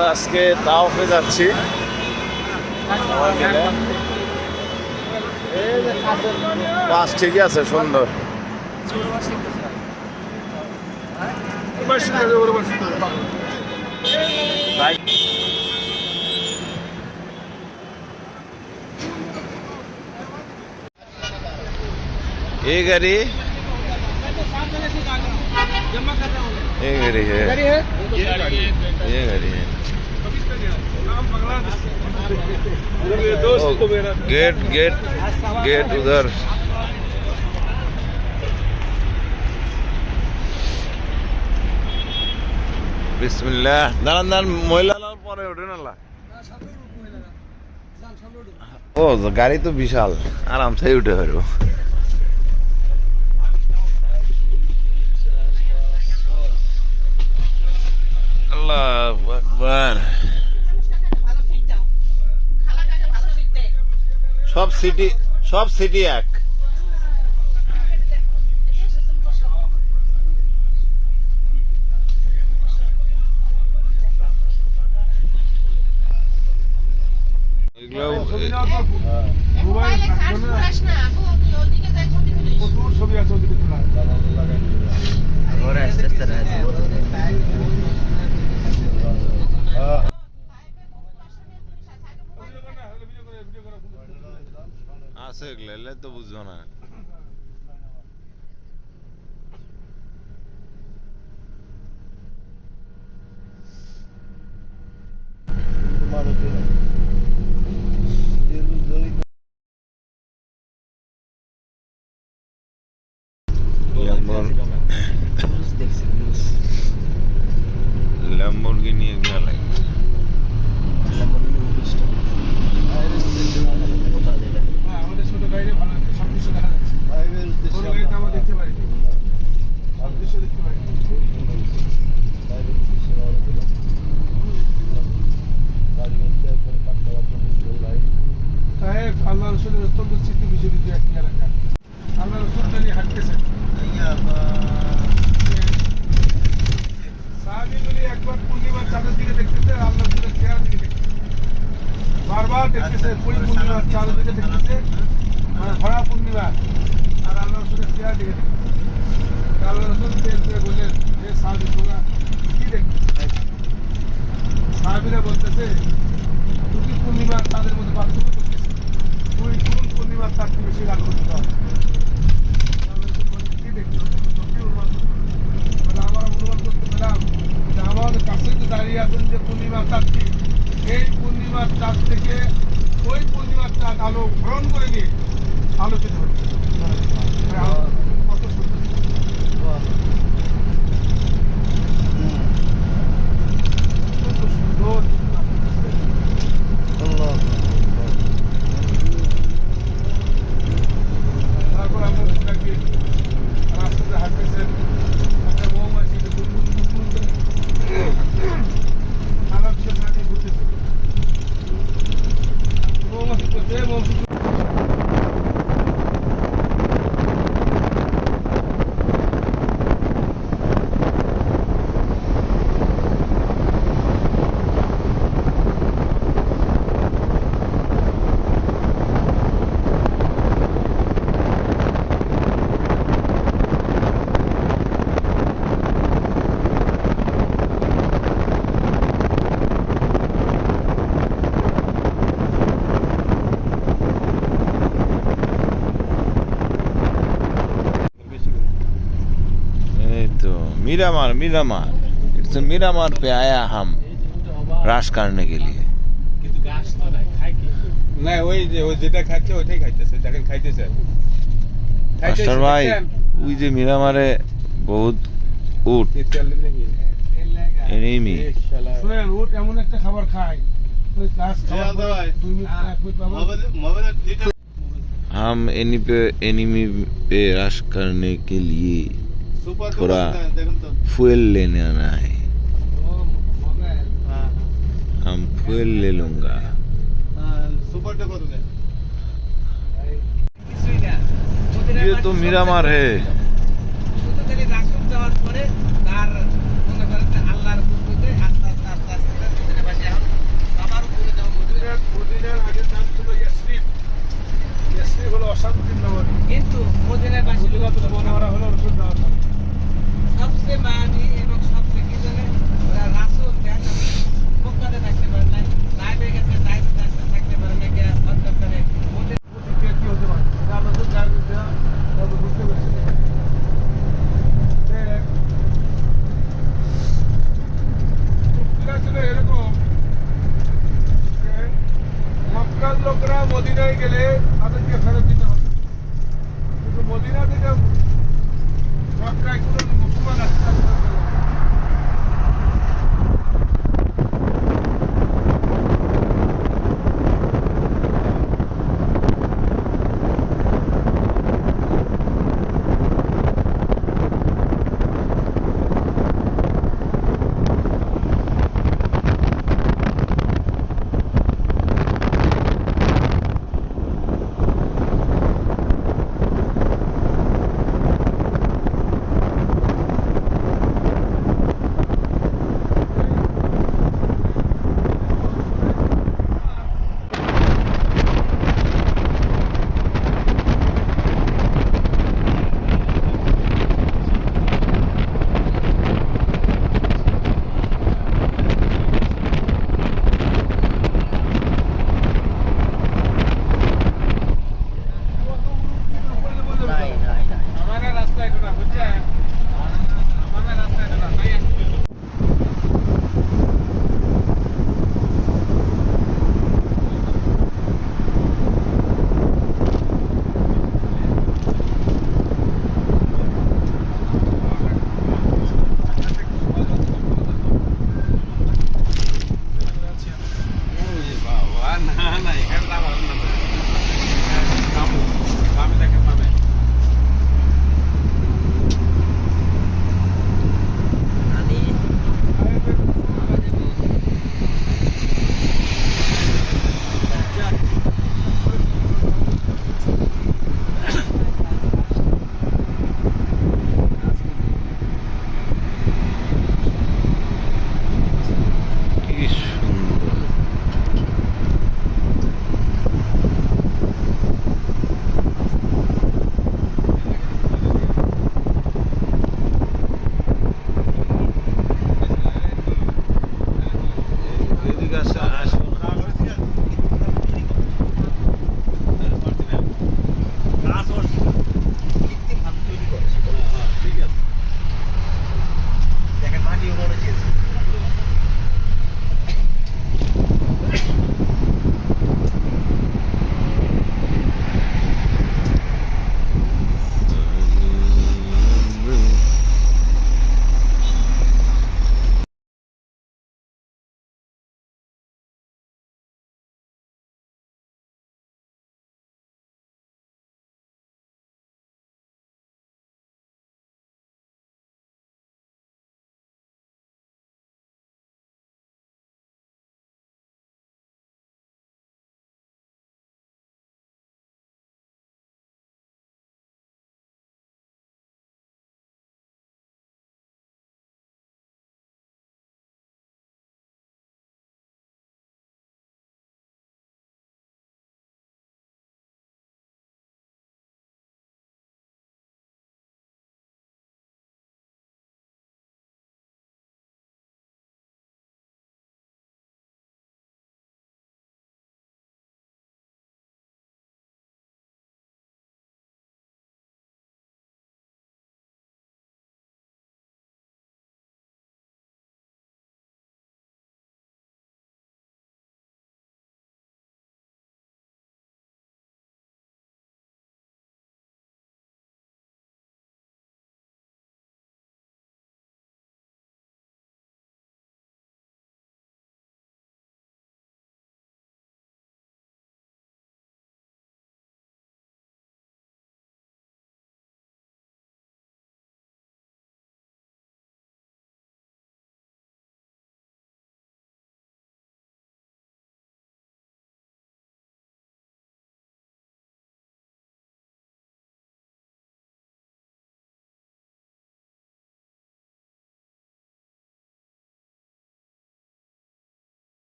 আমরা আজকে তাওফে যাচ্ছি সবাই মিলে। বাস ঠিকই আছে, সুন্দর। ये गाड़ी ये गाड़ी है, ये गाड़ी है। गेट गेट गेट उधर। बिस्मिल्लाह। दान दान महिला परे उठे ना। ও গাড়ি তো বিশাল, আরামসে উঠে পারবো। আল্লাহু আকবার। সব সিটি এক। আছে এগুলো তো বুঝবো না। ল্যাম্বরগিনি এগুলো লাগে। আল্লাহ রসুলের অত্যন্ত স্মৃতি বিজড়িত একটি এলাকা। আল্লাহ রসুল দাঁড়িয়ে হাঁটতেছেন। সাহাবীগুলি একবার পূর্ণিমার চাঁদের দিকে দেখতেছে, আর আল্লাহ রসুলের চেহারার দিকে দেখতেছে। বারবার দেখতেছে পূর্ণিমার চাঁদের দিকে দেখতেছে, মানে ভরা পূর্ণিমা, আর আল্লাহ রসুলের চেহারার দিকে দেখতেছে। আল্লাহ রসুল বললেন, হে সাহাবী, তোমরা কি দেখতেছে? সাহাবীরা বলতেছে, তুমি পূর্ণিমার চাঁদের মধ্যে পার্থক্য করতেছে, তুই কোন পূর্ণিমার চাঁদকে বেশি আলোকিত হবে? কি দেখছো? আমরা অনুমান করতে পেলাম যে আমাদের কাছে যে দাঁড়িয়ে আছেন যে পূর্ণিমার চাঁদটি, এই পূর্ণিমার চাঁদ থেকে ওই পূর্ণিমার চাঁদ আলো গ্রহণ করে নিয়ে আলোকিত হচ্ছে। কত সুন্দর! সুন্দর। তারপর আমরা রাস্তাতে হাঁটতেছেন, একটা মৌমাছি খারাপ সাথে ঘুরতেছে। মৌমাছি করছে, মৌমাছি मीरामार मीरामार इट्स मीरामार पे आया हम राश करने के लिए। না, ওই যে ও যেটা খাচ্ছে ওইটাই খাইতেছে, দেখেন খাইতেছে। মাস্টার ভাই, ওই যে মিরামারে বহুত উট এনিমি। শুনেন, উট এমন একটা খাবার খায়, ওই গাছ খাওয়ার পরে 2 মিনিট পাবেন। हम एनिमी पे रश करने के लिए थोड़ा फ्यूल लेने आना है। हम फ्यूल ले लूंगा। ये तो मीरामार है। গেলে তাদেরকে ফেরত দিতে হবে। কিন্তু মদিনা থেকে মক্কায় কোনো মুসলমান আসতে পারবে না।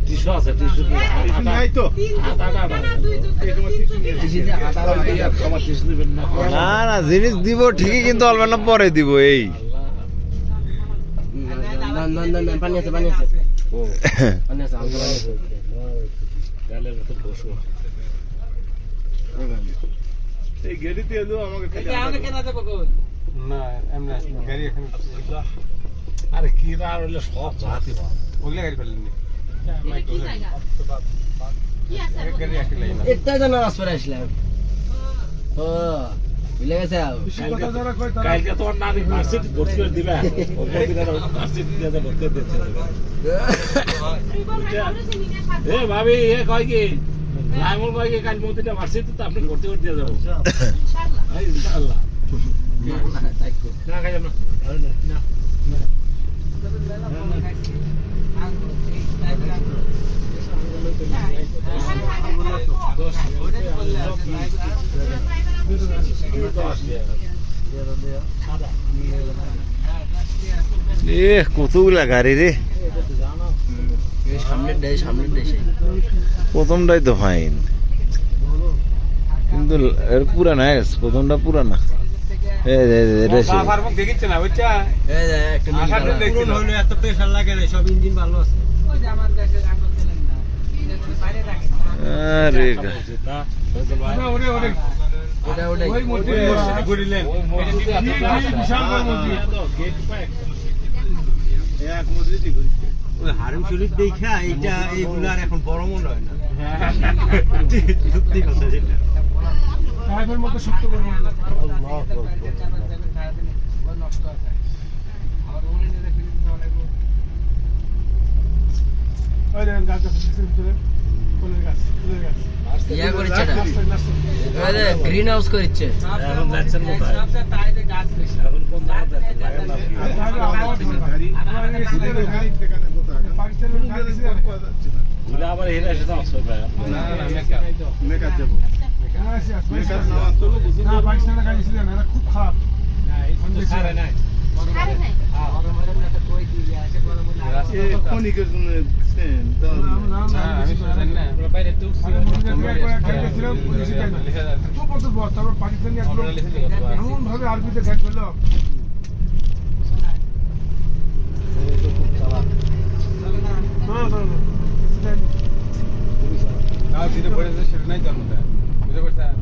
টিস্যু আছে, টিস্যু নাই তো আমার টিস্যু দিবেন না। না না জিনিস দিব ঠিকই, কিন্তু অল্প না পরে দিব এই। পানি আছে, পানি আছে, ও পানি আছে, আমাকে পানি আছে। গালের মতো বসো। এই গাড়িতে এলো আমাকে খালি না এমনি গাড়ি এখানে আরে কি না হইলে সব জাতি পাওয়া। ওগুলা গাড়ি ফেলেন নি এক গাড়ি একটি লাইন এটা তো নামাজ পড়ে আসলাম। ও ভুলে গেছে। কথা যারা কয় তারা কালকে তোমার নানি মার্কশিট ভর্তি করে দিবে। ও প্রতিদিন মার্কশিট দিয়ে যাবে, ভর্তি করে দিতে হবে। এ ভাবি এ কয় কি লাইমুল কয় কি কাল মতিটা মার্কশিট তো আপনি ভর্তি করে দিয়ে যাবো ইনশাআল্লাহ। ইনশাআল্লাহ না খাই না না এ কতগুলা গাড়ি রে, সামনের দেশে প্রথমটাই তো ফাইন, কিন্তু এর পুরানা হয়ে গেছে, প্রথমটা পুরানা। ফার্মক দেখিচ্ছে না বুঝছা এই যে একটা নীল আসার কালার। দেখছিল হলো এত প্রেসার লাগে না, সব ইঞ্জিন ভালো আছে। আরে না ওরে ওরে ওটা ওটাই। ওই মসজিদ ঘুরিলেন বিশাল বড় মসজিদ এক মসজিদই ঘুরি ওই হারুম শরীফ দেখা এইটা এইগুলো আর এখন বড় মনে হয় না। সত্যি কথা যেটা। সাহেবের মতো সত্য করে ইয়া করেছে এটা। ওই যে গ্রিন হাউস করেছে। এখন যাচ্ছেন কোথায়? এখন কোন জায়গাতে যাচ্ছেন? ঘুরে আবার হেরে এসে যাও সবাই। পাকিস্তানের গাড়ি ছিল না, খুব খারাপ। এমন ভাবে আরবিতে ঘাট পেল সেটা নাই জন্ম দেয় বুঝতে পারছেন।